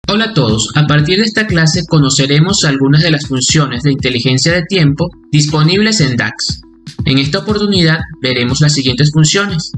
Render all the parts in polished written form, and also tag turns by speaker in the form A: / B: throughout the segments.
A: Hola a todos, a partir de esta clase conoceremos algunas de las funciones de inteligencia de tiempo disponibles en DAX. En esta oportunidad veremos las siguientes funciones.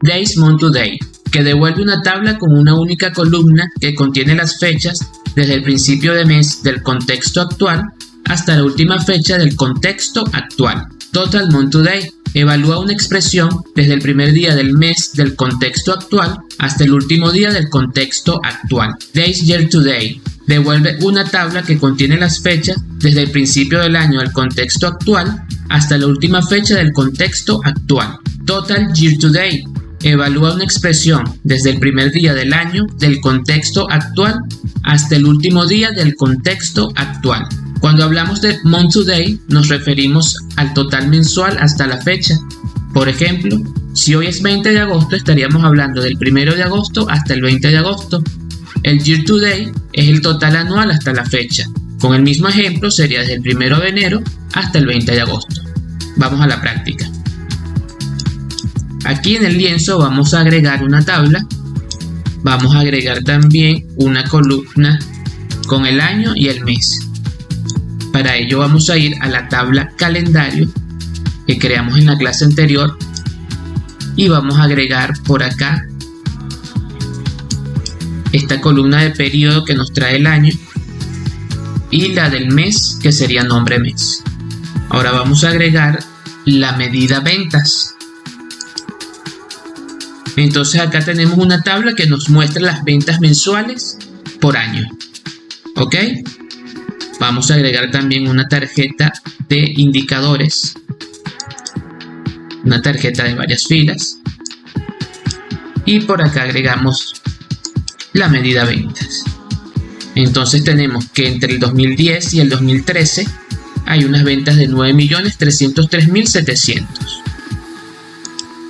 A: Days Month to Day, que devuelve una tabla con una única columna que contiene las fechas desde el principio de mes del contexto actual hasta la última fecha del contexto actual. Total Month to Day, evalúa una expresión desde el primer día del mes del contexto actual hasta el último día del contexto actual. Days Year to Day, devuelve una tabla que contiene las fechas desde el principio del año del contexto actual hasta la última fecha del contexto actual. Total Year to Day, evalúa una expresión desde el primer día del año del contexto actual hasta el último día del contexto actual. Cuando hablamos de Month to Day, nos referimos al total mensual hasta la fecha. Por ejemplo, si hoy es 20 de agosto, estaríamos hablando del 1 de agosto hasta el 20 de agosto. El Year to Day es el total anual hasta la fecha. Con el mismo ejemplo, sería desde el 1 de enero hasta el 20 de agosto. Vamos a la práctica. Aquí en el lienzo vamos a agregar una tabla. Vamos a agregar también una columna con el año y el mes. Para ello vamos a ir a la tabla calendario que creamos en la clase anterior y vamos a agregar por acá esta columna de periodo que nos trae el año y la del mes, que sería nombre mes. Ahora vamos a agregar la medida ventas. Entonces acá tenemos una tabla que nos muestra las ventas mensuales por año. ¿Ok? Vamos a agregar también una tarjeta de indicadores, una tarjeta de varias filas, y por acá agregamos la medida ventas. Entonces tenemos que entre el 2010 y el 2013 hay unas ventas de 9.303.700.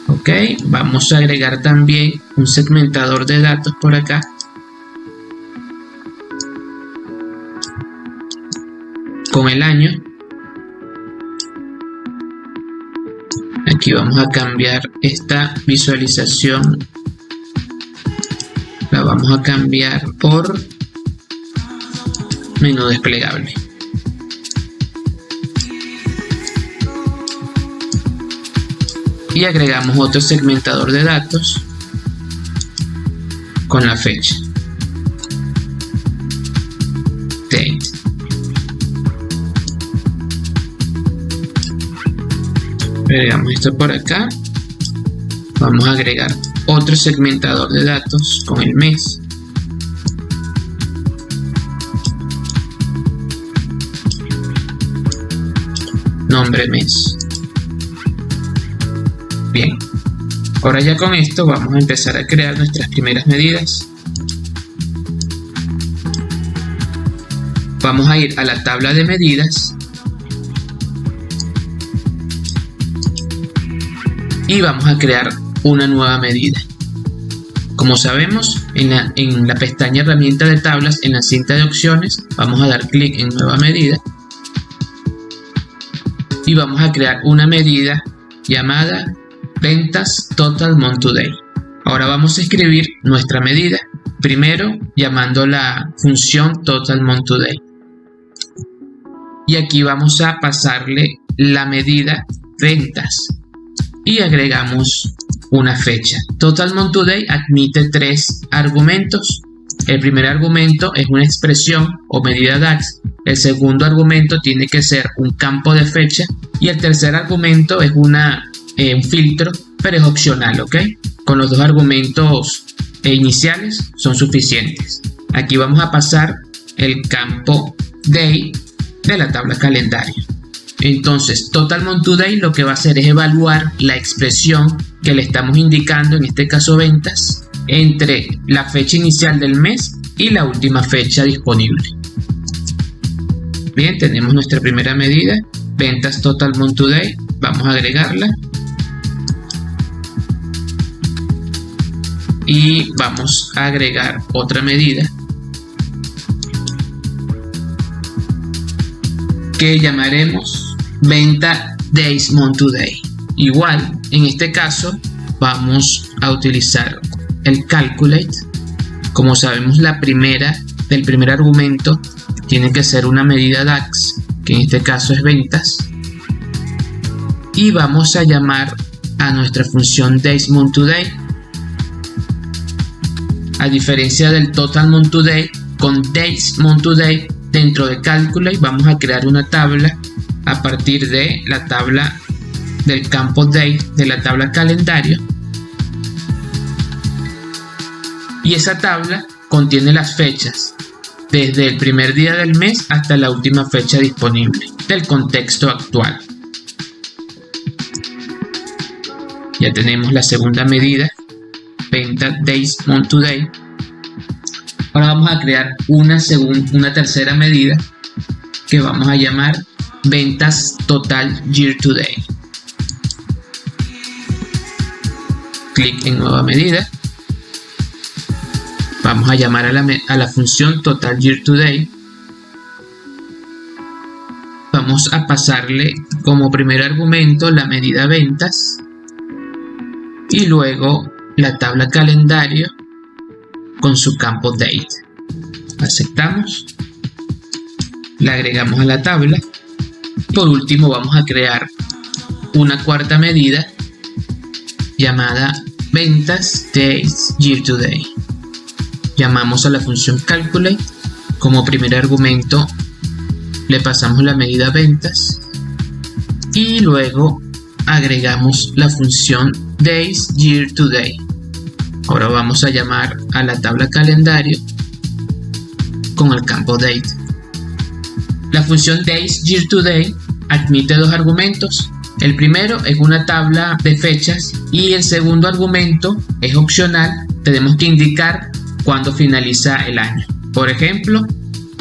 A: Ok, vamos a agregar también un segmentador de datos por acá. Con el año. Aquí vamos a cambiar esta visualización. La vamos a cambiar por menú desplegable. Y agregamos otro segmentador de datos con la fecha. Date. Agregamos esto por acá. Vamos a agregar otro segmentador de datos con el mes. Nombre mes. Bien. Ahora ya con esto vamos a empezar a crear nuestras primeras medidas. Vamos a ir a la tabla de medidas. Y vamos a crear una nueva medida. Como sabemos, en la pestaña herramienta de tablas, en la cinta de opciones, vamos a dar clic en nueva medida y vamos a crear una medida llamada ventas Total Month to Day. Ahora vamos a escribir nuestra medida, primero llamando la función Total Month to Day, y aquí vamos a pasarle la medida ventas y agregamos una fecha. Total Month to Day admite 3 argumentos. El primer argumento es una expresión o medida DAX. El segundo argumento tiene que ser un campo de fecha. Y el tercer argumento es un filtro, pero es opcional, ¿ok? Con los dos argumentos iniciales son suficientes. Aquí vamos a pasar el campo Day de la tabla calendario. Entonces, Total Month to Day lo que va a hacer es evaluar la expresión que le estamos indicando, en este caso ventas, entre la fecha inicial del mes y la última fecha disponible. Bien, tenemos nuestra primera medida, ventas Total Month to Day. Vamos a agregarla. Y vamos a agregar otra medida que llamaremos Venta Days Month to Day. Igual, en este caso, vamos a utilizar el Calculate. Como sabemos, la primera del primer argumento tiene que ser una medida DAX, que en este caso es ventas, y vamos a llamar a nuestra función Days Month to Day. A diferencia del Total Month to Day, con Days Month to Day dentro de Calculate vamos a crear una tabla a partir de la tabla del campo Date de la tabla calendario, y esa tabla contiene las fechas desde el primer día del mes hasta la última fecha disponible del contexto actual. Ya tenemos la segunda medida, venta Days Month to Day. Ahora vamos a crear una tercera medida que vamos a llamar ventas Total Year to Day. Clic en nueva medida. Vamos a llamar a la función Total Year to Day. Vamos a pasarle como primer argumento la medida ventas y luego la tabla calendario con su campo Date. Aceptamos. La agregamos a la tabla. Por último vamos a crear una cuarta medida llamada ventas Days Year to Day. Llamamos a la función Calculate. Como primer argumento le pasamos la medida ventas y luego agregamos la función Days Year to Day. Ahora vamos a llamar a la tabla calendario con el campo Date. La función Days Year to Day admite dos argumentos. El primero es una tabla de fechas y el segundo argumento es opcional. Tenemos que indicar cuándo finaliza el año. Por ejemplo,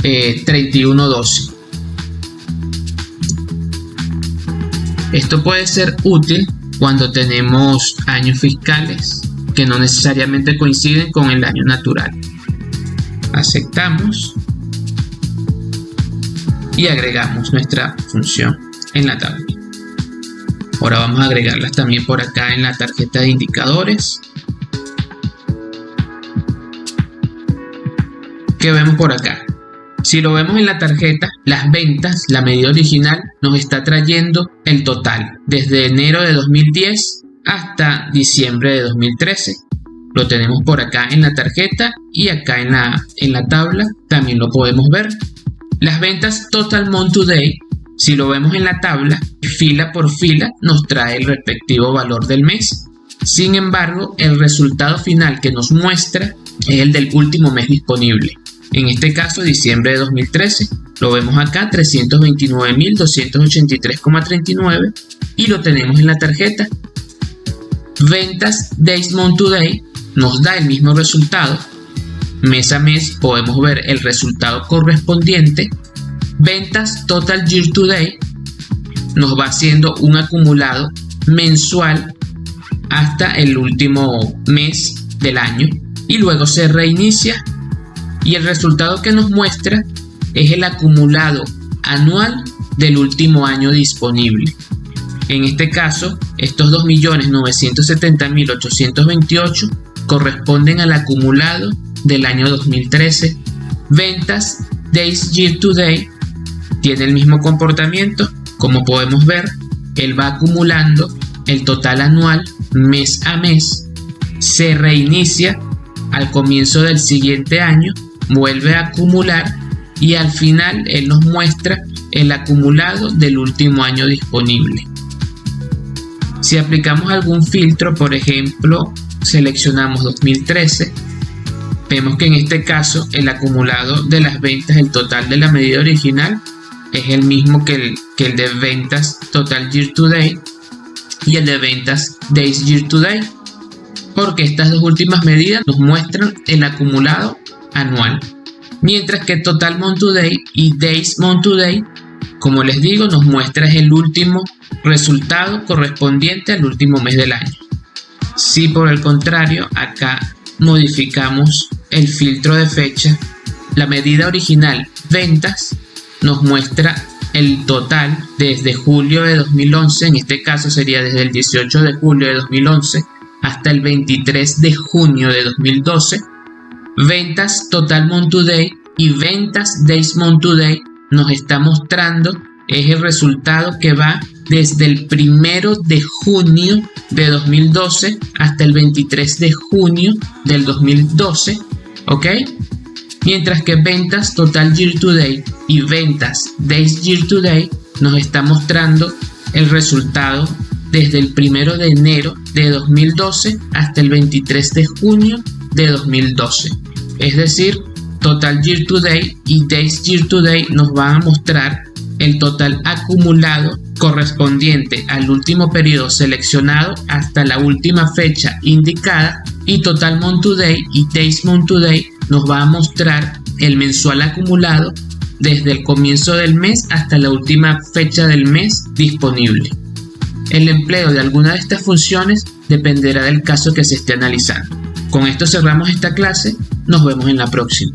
A: 31/12. Esto puede ser útil cuando tenemos años fiscales que no necesariamente coinciden con el año natural. Aceptamos y agregamos nuestra función en la tabla. Ahora vamos a agregarlas también por acá en la tarjeta de indicadores. ¿Qué vemos por acá? Si lo vemos en la tarjeta, las ventas, la medida original, nos está trayendo el total desde enero de 2010 hasta diciembre de 2013. Lo tenemos por acá en la tarjeta y acá en la tabla también lo podemos ver. Las ventas Total Month to Day, si lo vemos en la tabla, fila por fila nos trae el respectivo valor del mes. Sin embargo, el resultado final que nos muestra es el del último mes disponible. En este caso, diciembre de 2013, lo vemos acá, 329.283,39 y lo tenemos en la tarjeta. Ventas Days Month to Day nos da el mismo resultado. Mes a mes podemos ver el resultado correspondiente. Ventas Total Year to Day nos va haciendo un acumulado mensual hasta el último mes del año y luego se reinicia. Y el resultado que nos muestra es el acumulado anual del último año disponible. En este caso, estos 2.970.828 corresponden al acumulado del año 2013. Ventas Days Year to Day tiene el mismo comportamiento. Como podemos ver, él va acumulando el total anual mes a mes, se reinicia al comienzo del siguiente año, vuelve a acumular y al final él nos muestra el acumulado del último año disponible. Si aplicamos algún filtro, por ejemplo, seleccionamos 2013, vemos que en este caso el acumulado de las ventas, el total de la medida original, es el mismo que el de ventas Total Year to Day y el de ventas Days Year to Day, porque estas dos últimas medidas nos muestran el acumulado anual, mientras que Total Month to Day y Days Month to Day, como les digo, nos muestra el último resultado correspondiente al último mes del año. Si por el contrario acá modificamos el filtro de fecha, la medida original ventas nos muestra el total desde julio de 2011, en este caso sería desde el 18 de julio de 2011 hasta el 23 de junio de 2012. Ventas Total Month to Day y ventas Days Month to Date nos está mostrando es el resultado que va desde el 1 de junio de 2012 hasta el 23 de junio del 2012, ¿ok? Mientras que ventas Total Year to Date y ventas Days Year to Date nos está mostrando el resultado desde el 1 de enero de 2012 hasta el 23 de junio de 2012. Es decir, Total Year to Date y Days Year to Date nos van a mostrar el total acumulado correspondiente al último periodo seleccionado hasta la última fecha indicada, y Total Month to Date y Days Month to Date nos va a mostrar el mensual acumulado desde el comienzo del mes hasta la última fecha del mes disponible. El empleo de alguna de estas funciones dependerá del caso que se esté analizando. Con esto cerramos esta clase, nos vemos en la próxima.